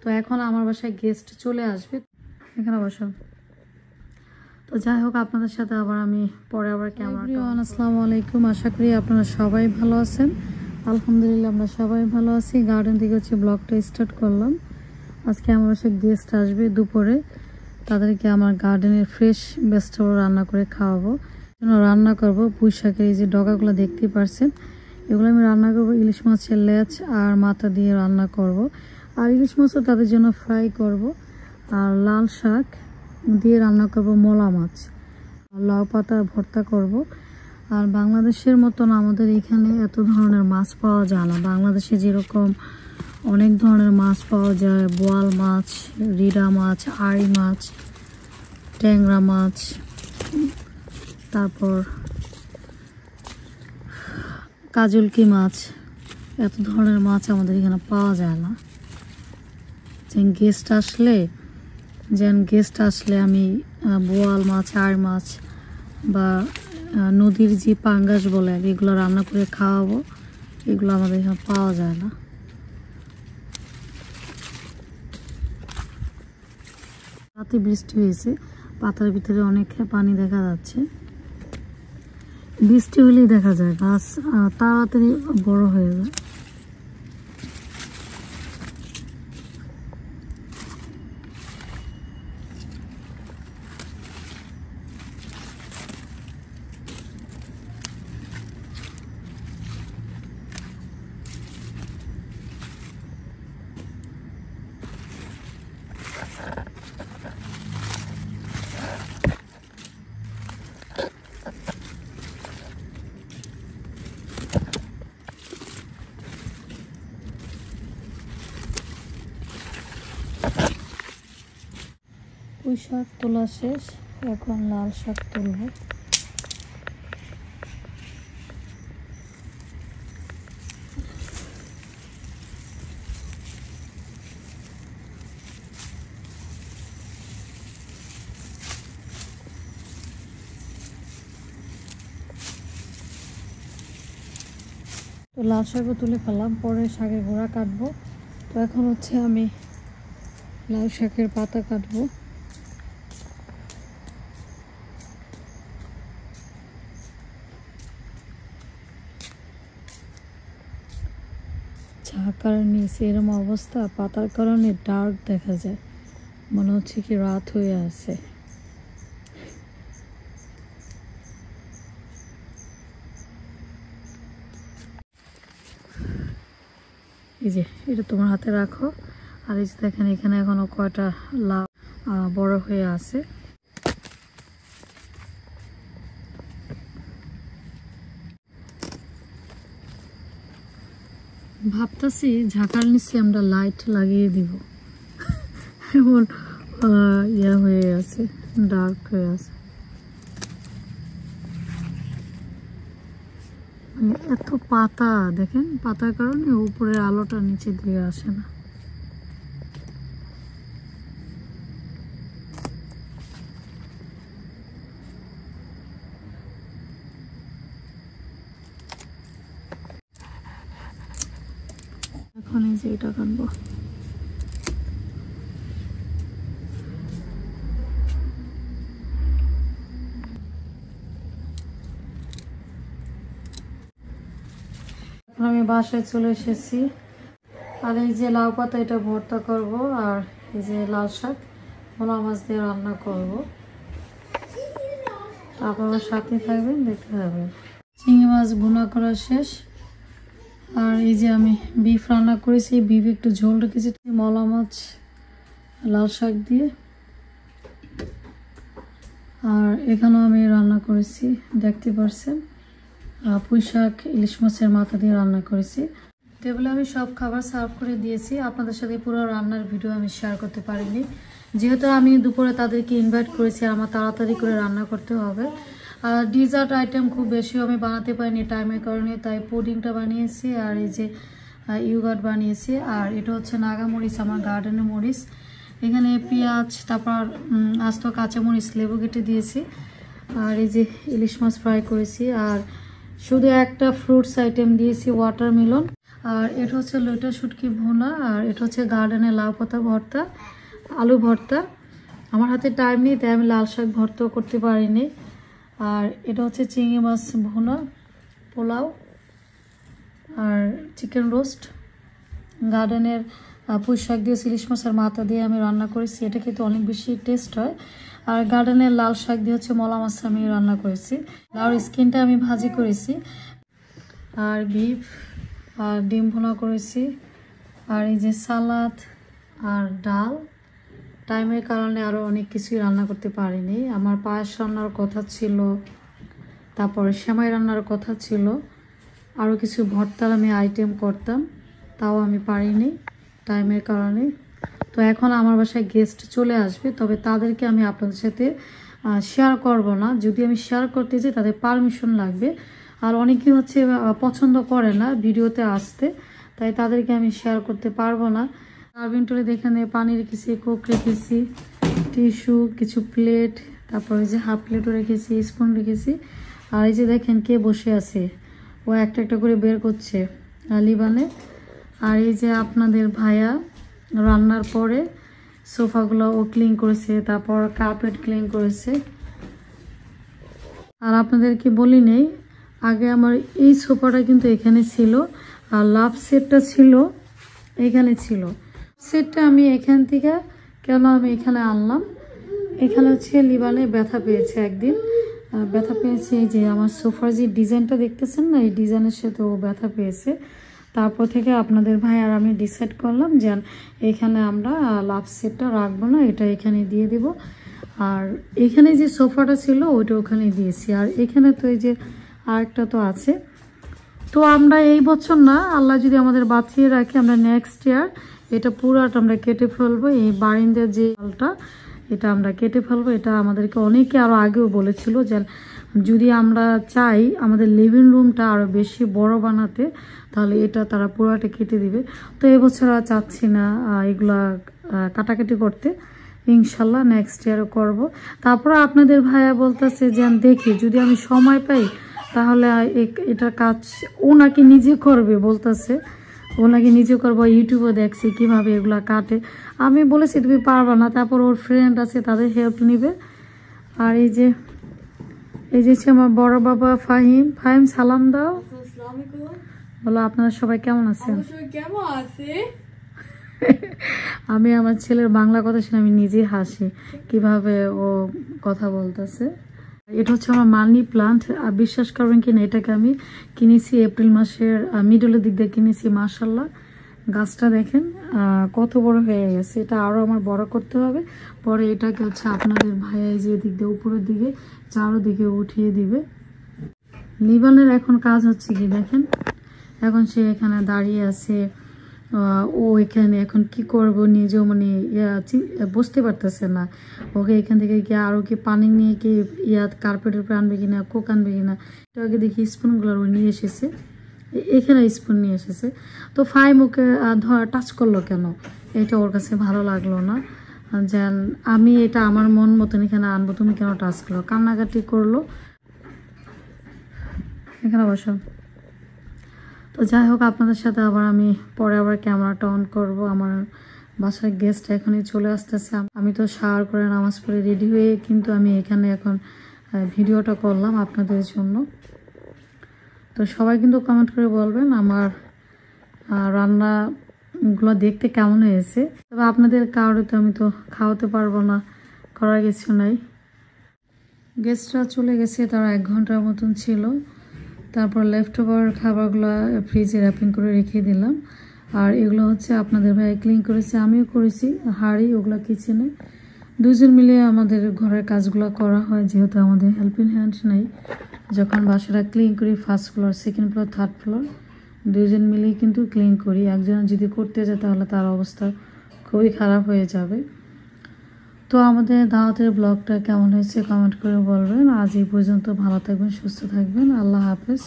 তো এখন আমার বাসায় গেস্ট চলে আসবে, এখানে বসো। তো যাই হোক, আপনাদের সাথে আবার আমি পরে আবার ক্যামেরা। আসসালামু আলাইকুম, আশা করি আপনারা সবাই ভালো আছেন। আলহামদুলিল্লাহ আমরা সবাই ভালো আছি। গার্ডেন থেকে হচ্ছে ব্লগটা স্টার্ট করলাম। আজকে আমার বাসায় গেস্ট আসবে দুপুরে, তাদেরকে আমার গার্ডেনের ফ্রেশ ভেজিটেবল রান্না করে খাওয়াবো। রান্না করব পুঁই শাকের এই যে ডগাগুলো দেখতেই পারছেন, এগুলো আমি রান্না করব ইলিশ মাছের লেজ আর মাথা দিয়ে রান্না করব। আর ইলিশ মাছও তাদের জন্য ফ্রাই করব। আর লাল শাক দিয়ে রান্না করব মোলা মাছ, লাউ পাতা ভর্তা করব। আর বাংলাদেশের মতন আমাদের এখানে এত ধরনের মাছ পাওয়া যায় না। বাংলাদেশে যেরকম অনেক ধরনের মাছ পাওয়া যায়, বোয়াল মাছ, রিডা মাছ, আড়ি মাছ, ট্যাংরা মাছ, তারপর কাজলকি মাছ, এত ধরনের মাছ আমাদের এখানে পাওয়া যায় না। গেস্ট আসলে আমি বোয়াল মাছ, আড় মাছ বা নদীর যে পাঙ্গাস বলে এগুলো রান্না করে খাওয়াবো। এগুলো আমাদের এখানে পাওয়া যায় না। রাতে বৃষ্টি হয়েছে, পাতার ভিতরে অনেক পানি দেখা যাচ্ছে। বৃষ্টি হলেই দেখা যায় গাছ তাড়াতাড়ি বড় হয়ে যায়। পুঁই শাক তোলা শেষ, এখন লাল শাক তুলব। তো লাল শাকও তুলে ফেললাম, পরে শাকের গোড়া কাটবো। তো এখন হচ্ছে আমি লাল শাকের পাতা কাটবো। ঝাঁকার নিচে এরকম অবস্থা, পাতার কারণে ডার্ক দেখা যায়, মনে হচ্ছে কি রাত হয়ে আছে। এই যে এটা তোমার হাতে রাখো। আর এই যে দেখেন এখানে এখনো কয়টা লাউ বড় হয়ে আছে। ভাবতেছি ঝাঁকার নিচে আমরা লাইট লাগিয়ে দিব, এমন ইয়া হয়ে আছে, ডার্ক হয়ে আছে। এত পাতা দেখেন, পাতার কারণে উপরের আলোটা নিচে দিয়ে আসে না। এখন এই যে এটা কাটবো। আমি বাসায় চলে এসেছি। আর এই যে লাউ পাতা, এটা ভর্তা করব। আর এই যে লাল শাক মোলা মাছ দিয়ে রান্না করব। আপনারা সাথে থাকবেন, দেখতে থাকবেন। চিংড়ি মাছ ভুনা করা শেষ। আর এই যে আমি বিফ রান্না করেছি, বিফ একটু ঝোল রেখেছি মোলা মাছ লাল শাক দিয়ে। আর এখানেও আমি রান্না করেছি, দেখতে পারছেন, পুঁই শাক ইলিশ মাছের মাথা দিয়ে রান্না করেছি। টেবিলে আমি সব খাবার সার্ভ করে দিয়েছি। আপনাদের সাথে পুরো রান্নার ভিডিও আমি শেয়ার করতে পারিনি, যেহেতু আমি দুপুরে তাদেরকে ইনভাইট করেছি। আমার তাড়াতাড়ি করে রান্না করতে হবে। আর ডিজার্ট আইটেম খুব বেশিও আমি বানাতে পারিনি টাইমের কারণে, তাই পুডিংটা বানিয়েছি। আর এই যে ইয়োগার্ট বানিয়েছি। আর এটা হচ্ছে নাগা মরিচ, আমার গার্ডেনের মরিচ। এখানে পেঁয়াজ, তারপর আস্ত কাঁচামরিচ, লেবু কেটে দিয়েছি। আর এই যে ইলিশ মাছ ফ্রাই করেছি। আর শুধু একটা ফ্রুটস আইটেম দিয়েছি, ওয়াটারমেলন। আর এটা হচ্ছে লইটা শুটকি ভুনা, আর এটা হচ্ছে গার্ডেনের লাউ পাতা ভর্তা, আলু ভর্তা। আমার হাতে টাইম নেই তাই আমি লাল শাক ভর্তাও করতে পারিনি। আর এটা হচ্ছে চিংড়ি মাছ ভুনা, পোলাও আর চিকেন রোস্ট। গার্ডেনের পুঁই শাক দিয়ে ইলিশ মাছের মাথা দিয়ে আমি রান্না করেছি, এটা খেতে অনেক বেশি টেস্ট হয়। আর গার্ডেনের লাল শাক দিয়ে হচ্ছে মলা মাছ আমি রান্না করেছি। লাউর স্কিনটা আমি ভাজি করেছি। আর বিফ আর ডিম ভুনা করেছি। আর এই যে সালাদ আর ডাল। টাইমের কারণে আরও অনেক কিছুই রান্না করতে পারিনি। আমার পায়েস রান্নার কথা ছিল, তারপরে সেমাই রান্নার কথা ছিল, আরও কিছু ভর্তার আমি আইটেম করতাম, তাও আমি পারিনি টাইমের কারণে। তো এখন আমার বাসায় গেস্ট চলে আসবে, তবে তাদেরকে আমি আপনাদের সাথে শেয়ার করব না। যদি আমি শেয়ার করতে চাই তাদের পারমিশন লাগবে। আর অনেকেই হচ্ছে পছন্দ করে না ভিডিওতে আসতে, তাই তাদেরকে আমি শেয়ার করতে পারবো না। সার্ভিং ট্রে এখানে পানি রেখেছি, কোক রেখেছি, টিস্যু, কিছু প্লেট, তারপরে যে হাফ প্লেটও রেখেছি, স্পুন রেখেছি। আর এই যে দেখেন কে বসে আছে, ও একটা একটা করে বের করছে লিবানে। আর এই যে আপনাদের ভাইয়া রান্নার পরে সোফাগুলো ও ক্লিন করেছে, তারপর কার্পেট ক্লিন করেছে। আর আপনাদেরকে বলি নেই, আগে আমার এই সোফাটা কিন্তু এখানে ছিল, আর লাভ সেটটা ছিল এখানে ছিল। সেটটা আমি এখান থেকে কেন আমি এখানে আনলাম, এখানে হচ্ছে লিবানে ব্যথা পেয়েছে একদিন, ব্যথা পেয়েছে। এই যে আমার সোফার যে ডিজাইনটা দেখতেছেন না, এই ডিজাইনের সাথে ও ব্যথা পেয়েছে। তারপর থেকে আপনাদের ভাই আর আমি ডিসাইড করলাম যে এখানে আমরা লাভ সেটটা রাখবো না, এটা এখানে দিয়ে দিব। আর এখানে যে সোফাটা ছিল ওইটা ওখানে দিয়েছি। আর এখানে তো এই যে আরেকটা তো আছে। তো আমরা এই বছর না, আল্লাহ যদি আমাদের বাঁচিয়ে রাখে, আমরা নেক্সট ইয়ার এটা পুরাটা আমরা কেটে ফেলবো। এই বারিন্দার যে ওয়ালটা এটা আমরা কেটে ফেলবো। এটা আমাদেরকে অনেকে আরও আগেও বলেছিল যে যদি আমরা চাই আমাদের লিভিং রুমটা আরও বেশি বড় বানাতে, তাহলে এটা তারা পুরাটা কেটে দিবে। তো এবছর আর চাচ্ছি না এগুলা কাটাকাটি করতে, ইনশাল্লাহ নেক্সট ইয়ারও করব। তারপরে আপনাদের ভাইয়া বলতেছে যে দেখি যদি আমি সময় পাই তাহলে এটা কাজ ও নাকি নিজে করবে, বলতেছে ও নাকি নিজে করবো। ইউটিউবে দেখছি কিভাবে এগুলা কাটে, আমি বলেছি তুমি পারবা না। তারপর ওর ফ্রেন্ড আছে, তাদের হেল্প নিবে। আর এই যে আমার বড় বাবা ফাহিম। ফাহিম সালাম দাও, বলো আপনারা সবাই কেমন আছেন। আমি আমার ছেলের বাংলা কথা শুনে আমি নিজে হাসি কিভাবে ও কথা বলতেছে। এটা হচ্ছে আমার মানি প্লান্ট। বিশ্বাস করবেন কিনা, এটাকে আমি কিনেছি এপ্রিল মাসের মিডলের দিক দিয়ে কিনেছি। মাশাল্লাহ গাছটা দেখেন কত বড় হয়ে গেছে। এটা আরও আমার বড় করতে হবে। পরে এটাকে হচ্ছে আপনাদের ভাইয়া যে দিক দিয়ে উপরের দিকে চারোদিকে উঠিয়ে দিবে। লিবানের এখন কাজ হচ্ছে কি দেখেন, এখন সে এখানে দাঁড়িয়ে আছে। ও এখানে এখন কি করব নিজেও মানে বুঝতে পারতেছে না। ওকে এখান থেকে কি আরও কি পানি নিয়ে কি কার্পেটের উপরে আনবে কিনা, কোক আনবে কিনা। একটু আগে দেখি স্পুনগুলো ও নিয়ে এসেছে, এখানে স্পুন নিয়ে এসেছে। তো ফাইম ওকে টাচ করলো কেন, এটা ওর কাছে ভালো লাগলো না। যেন আমি এটা আমার মন মতন এখানে আনবো, তুমি কেন টাচ করলো, কান্নাকাটি করলো। এখানে বসো। তো যাই হোক, আপনাদের সাথে আবার আমি পরে আবার ক্যামেরাটা অন করব। আমার বাসায় গেস্ট এখনই চলে আসতেছে। আমি তো শাওয়ার করে নামাজ পড়ে রেডি হয়ে কিন্তু আমি এখানে এখন ভিডিওটা করলাম আপনাদের জন্য। তো সবাই কিন্তু কমেন্ট করে বলবেন আমার রান্নাগুলো দেখতে কেমন হয়েছে। তবে আপনাদের কারোর তো আমি তো খাওয়াতে পারবো না, করার কিছু নাই। গেস্টরা চলে গেছে, তারা 1 ঘন্টার মতন ছিল। তারপর লেফট ওভার খাবারগুলো ফ্রিজে র্যাপিং করে রেখে দিলাম। আর এগুলো হচ্ছে আপনাদের ভাই ক্লিন করেছে, আমিও করেছি। হাঁড়ি ওগুলো কিচেনে দুজন মিলে আমাদের ঘরের কাজগুলো করা হয়, যেহেতু আমাদের হেল্পিং হ্যান্ড নেই। যখন বাসাটা ক্লিন করি first floor, second floor, third floor দুজন মিলেই কিন্তু ক্লিন করি। একজন যদি করতে যায় তাহলে তার অবস্থা খুবই খারাপ হয়ে যাবে। তো আমাদের দাওয়াতের ব্লগটা কেমন হয়েছে কমেন্ট করে বলবেন। আজ এই পর্যন্ত, ভালো থাকবেন, সুস্থ থাকবেন, আল্লাহ হাফেজ।